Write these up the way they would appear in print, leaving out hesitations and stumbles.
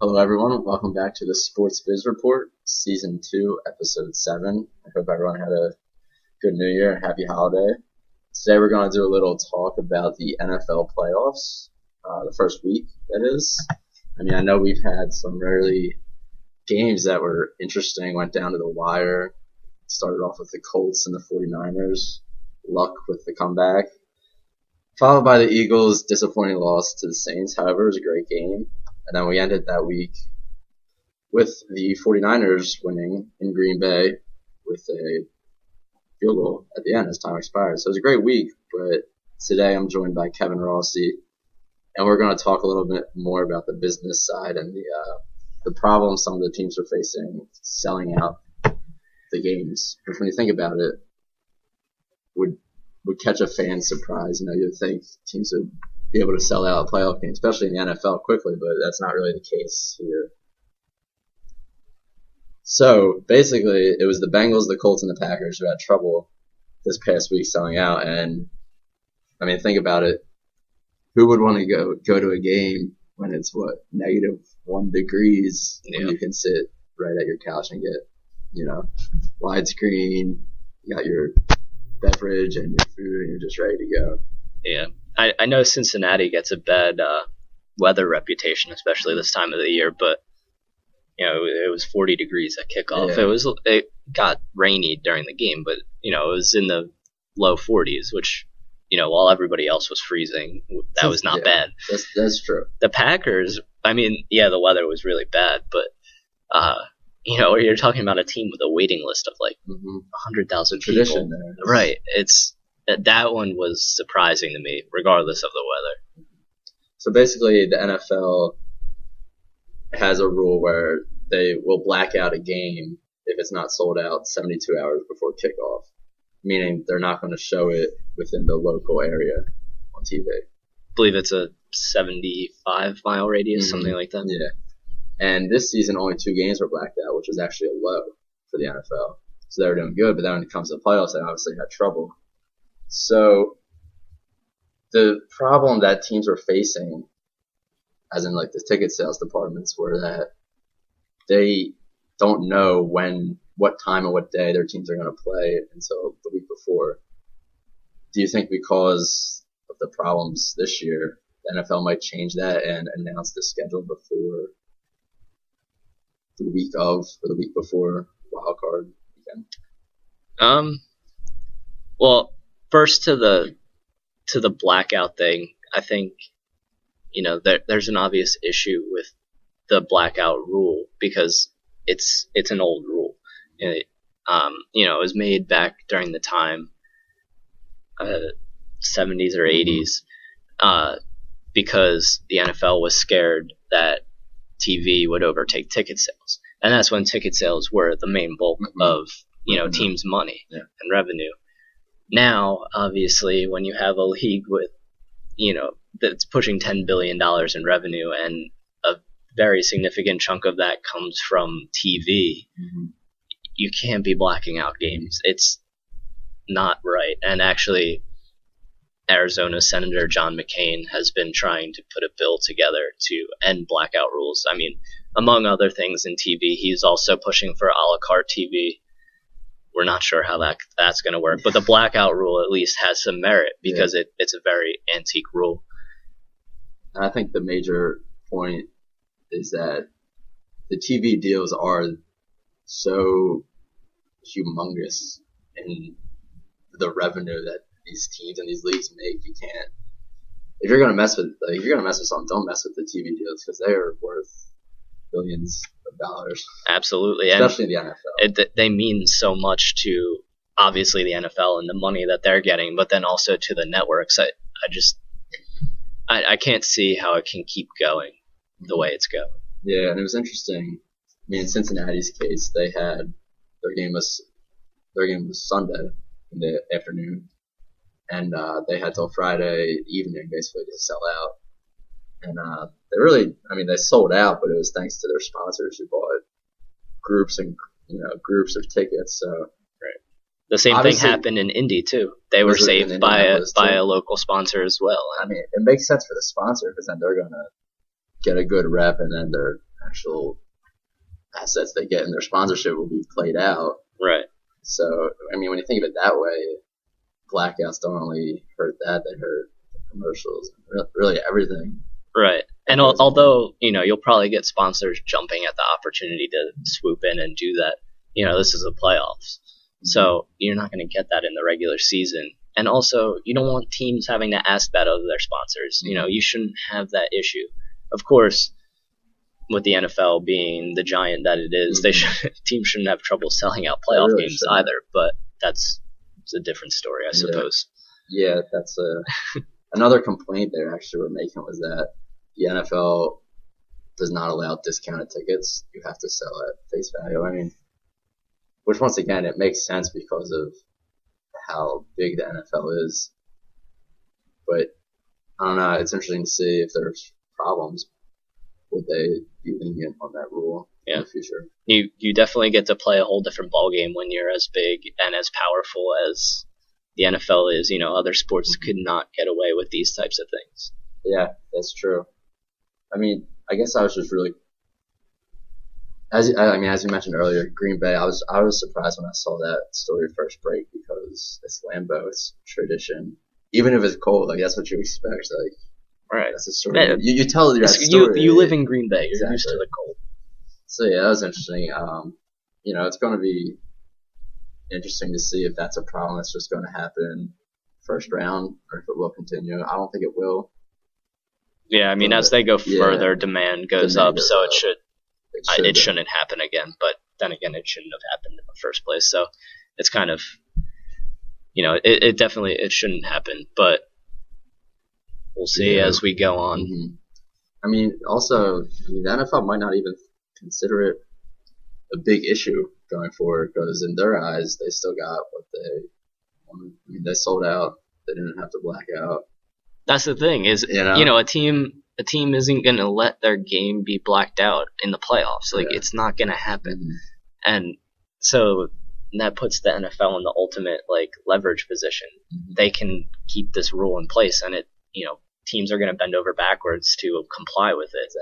Hello, everyone. Welcome back to the Sports Biz Report, Season 2, Episode 7. I hope everyone had a good New Year and happy holiday. Today we're going to do a little talk about the NFL playoffs, the first week, that is. I know we've had some early games that were interesting, went down to the wire. Started off with the Colts and the 49ers. Luck with the comeback. Followed by the Eagles' disappointing loss to the Saints. However, it was a great game. And then we ended that week with the 49ers winning in Green Bay with a field goal at the end as time expired. So it was a great week, but today I'm joined by Kevin Rossi, and we're going to talk a little bit more about the business side and the problems some of the teams are facing selling out the games. Which when you think about it, would catch a fan surprise. You'd think teams would be able to sell out a playoff game, especially in the NFL, quickly, but that's not really the case here. So basically, it was the Bengals, the Colts, and the Packers who had trouble this past week selling out. And think about it: who would want to go to a game when it's -1 degrees when you can sit right at your couch and get widescreen, you got your beverage and your food, and you're just ready to go. Yeah. I know Cincinnati gets a bad weather reputation, especially this time of the year, but it was 40 degrees at kickoff. Yeah. It got rainy during the game, but it was in the low 40s, which while everybody else was freezing, that was not bad. That's true. The Packers, the weather was really bad, but you're talking about a team with a waiting list of 100,000 people. Tradition there. Right. That one was surprising to me, regardless of the weather. So basically, the NFL has a rule where they will black out a game if it's not sold out 72 hours before kickoff, meaning they're not going to show it within the local area on TV. I believe it's a 75-mile radius, something like that. Yeah. And this season, only 2 games were blacked out, which was actually a low for the NFL. So they were doing good, but then when it comes to the playoffs, they obviously had trouble. So the problem that teams were facing, as in the ticket sales departments, were that they don't know what time and what day their teams are going to play until the week before. Do you think because of the problems this year, the NFL might change that and announce the schedule before the week of or the week before wild card weekend? Well, first to the blackout thing, I think there's an obvious issue with the blackout rule because it's an old rule. It was made back during the time 70s or 80s because the NFL was scared that TV would overtake ticket sales, and that's when ticket sales were the main bulk of teams' money and revenue. Now, obviously, when you have a league with, that's pushing $10 billion in revenue and a very significant chunk of that comes from TV, you can't be blacking out games. It's not right. And actually, Arizona Senator John McCain has been trying to put a bill together to end blackout rules. Among other things in TV, he's also pushing for a la carte TV. We're not sure how that's going to work, but the blackout rule at least has some merit because it's a very antique rule. And I think the major point is that the TV deals are so humongous in the revenue that these teams and these leagues make. You can't. If you're going to mess with something, don't mess with the TV deals because they are worth billions of dollars. Absolutely. Especially in the NFL. They mean so much to, obviously, the NFL and the money that they're getting, but then also to the networks. I can't see how it can keep going the way it's going. Yeah, and it was interesting. In Cincinnati's case, they had their game was Sunday in the afternoon, and they had till Friday evening basically to sell out. And they sold out, but it was thanks to their sponsors who bought groups of tickets. So right. The same thing happened in Indy too. They were saved by a local sponsor as well. It makes sense for the sponsor because then they're gonna get a good rep, and then they're actual assets they get and their sponsorship will be played out. Right. So, I mean, when you think of it that way, blackouts don't only hurt that, they hurt the commercials, really everything. Right. And although, you'll probably get sponsors jumping at the opportunity to swoop in and do that, this is the playoffs. So you're not going to get that in the regular season. And also, you don't want teams having to ask that of their sponsors. You shouldn't have that issue. Of course, with the NFL being the giant that it is, teams shouldn't have trouble selling out playoff games either. But it's a different story, I suppose. Yeah, that's another complaint they actually were making was that the NFL does not allow discounted tickets. You have to sell at face value. I mean, which once again, it makes sense because of how big the NFL is. But I don't know. It's interesting to see if there's problems. Would they be lenient on that rule in the future? You definitely get to play a whole different ballgame when you're as big and as powerful as the NFL is. Other sports could not get away with these types of things. Yeah, that's true. I mean, I guess I was just really, as you mentioned earlier, Green Bay. I was surprised when I saw that story first break because it's Lambeau, it's tradition. Even if it's cold, that's what you expect. Right. That's a story. You tell that story. You live in Green Bay. You're used to the cold. So yeah, that was interesting. It's going to be interesting to see if that's a problem that's just going to happen first round or if it will continue. I don't think it will. Yeah, I mean, as they go further, demand goes up, so it shouldn't happen again. But then again, it shouldn't have happened in the first place. So it's kind of, it definitely shouldn't happen. But we'll see as we go on. Mm-hmm. I mean, also, the NFL might not even consider it a big issue going forward because in their eyes, they still got what they wanted. I mean, they sold out. They didn't have to black out. That's the thing is, a team isn't going to let their game be blacked out in the playoffs. It's not going to happen. Mm-hmm. And so that puts the NFL in the ultimate leverage position. Mm-hmm. They can keep this rule in place and teams are going to bend over backwards to comply with it.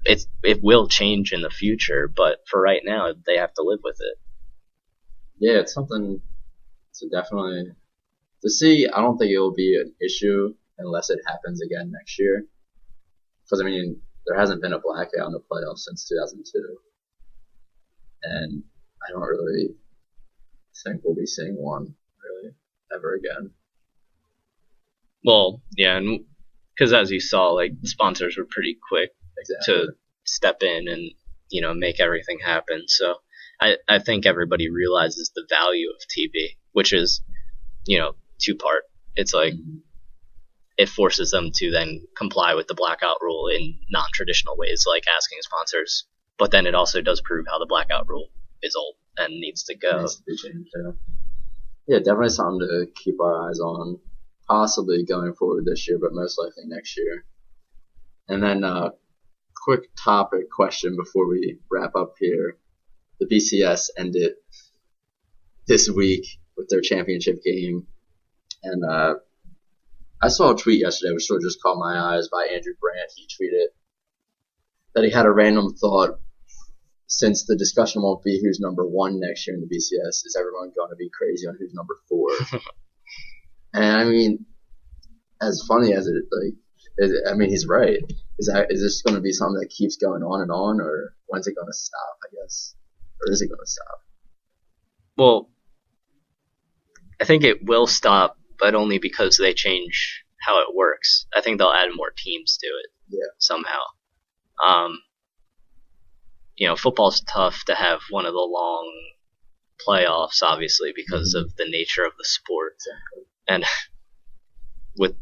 Exactly. It will change in the future, but for right now, they have to live with it. Yeah, it's something to definitely to see. I don't think it will be an issue unless it happens again next year. Because, there hasn't been a blackout in the playoffs since 2002. And I don't really think we'll be seeing one, really, ever again. Well, yeah, and because as you saw, the sponsors were pretty quick to step in and, make everything happen. So I think everybody realizes the value of TV, which is, two-part. It's it forces them to then comply with the blackout rule in non-traditional ways, like asking sponsors. But then it also does prove how the blackout rule is old and needs to go. It needs to be changed, yeah, definitely something to keep our eyes on. Possibly going forward this year, but most likely next year. And then quick topic question before we wrap up here. The BCS ended this week with their championship game. And I saw a tweet yesterday which sort of just caught my eyes by Andrew Brandt. He tweeted that he had a random thought. Since the discussion won't be who's number 1 next year in the BCS, is everyone going to be crazy on who's number 4? And as funny as he's right. Is this going to be something that keeps going on, or when's it going to stop, I guess? Or is it going to stop? Well, I think it will stop, but only because they change how it works. I think they'll add more teams to it somehow. Football's tough to have one of the long playoffs, obviously, because of the nature of the sport. Exactly. And with,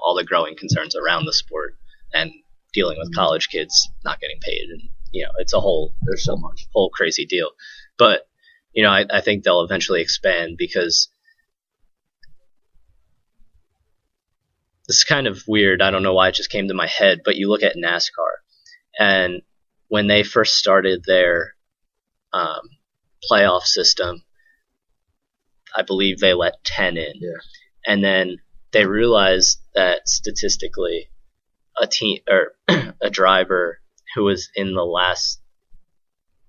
all the growing concerns around the sport and dealing with college kids not getting paid. And, it's a there's so much whole crazy deal. But, I think they'll eventually expand because this is kind of weird. I don't know why it just came to my head, but you look at NASCAR and when they first started their playoff system, I believe they let 10 in. Yeah. And then they realized that statistically a team or a driver who was in the last,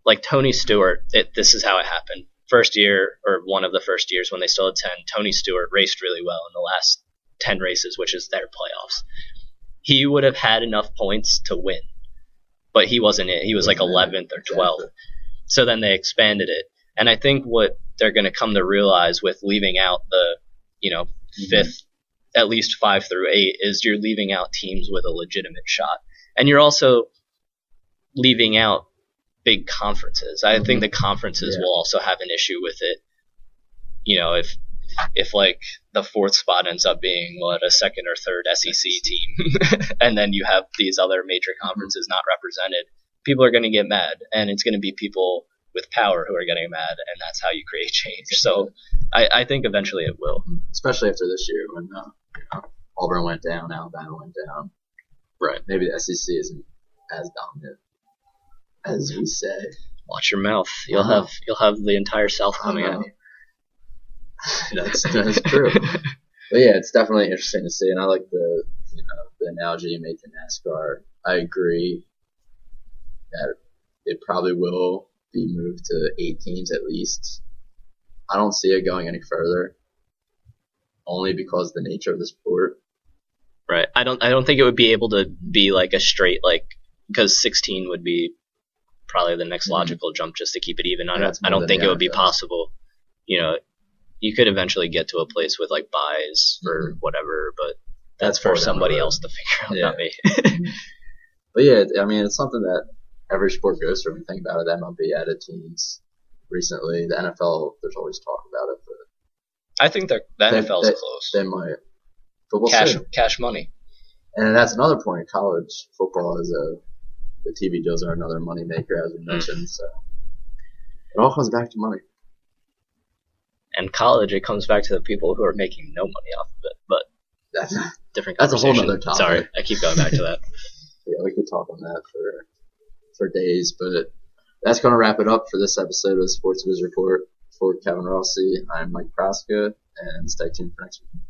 like Tony Stewart. This is how it happened. First year, or one of the first years when they still had 10, Tony Stewart raced really well in the last 10 races, which is their playoffs. He would have had enough points to win, but he wasn't it. He was like 11th or 12th. So then they expanded it. And I think what they're going to come to realize with leaving out the, fifth, at least 5 through 8, is you're leaving out teams with a legitimate shot. And you're also leaving out big conferences. I think the conferences will also have an issue with it. If like the 4th spot ends up being a second or third SEC team, and then you have these other major conferences not represented, people are going to get mad, and it's going to be people with power who are getting mad, and that's how you create change. So I think eventually it will. Especially after this year when Auburn went down, Alabama went down. Right. Maybe the SEC isn't as dominant as we say. Watch your mouth. You'll have the entire South coming at you. That's true. But yeah, it's definitely interesting to see, and I like the analogy you made to NASCAR. I agree that it probably will be moved to 8 teams at least. I don't see it going any further, only because of the nature of the sport. Right. I don't think it would be able to be like a straight, because 16 would be probably the next logical jump just to keep it even. I don't think it would be possible. You could eventually get to a place with like buys or whatever, but that's for somebody else to figure out, not me. But yeah, I mean, it's something that every sport goes through. When you think about it, MLB added teams recently. The NFL, there's always talk about it, but I think the NFL's close. They might, but we'll see. Cash money. And that's another point. College football the TV deals are another money maker, as we mentioned. So it all comes back to money. And college, it comes back to the people who are making no money off of it. But that's different. That's a whole other topic. Sorry, I keep going back to that. Yeah, we could talk on that for days, but that's going to wrap it up for this episode of the Sports Biz Report. For Kevin Rossi, I'm Mike Praska, and stay tuned for next week.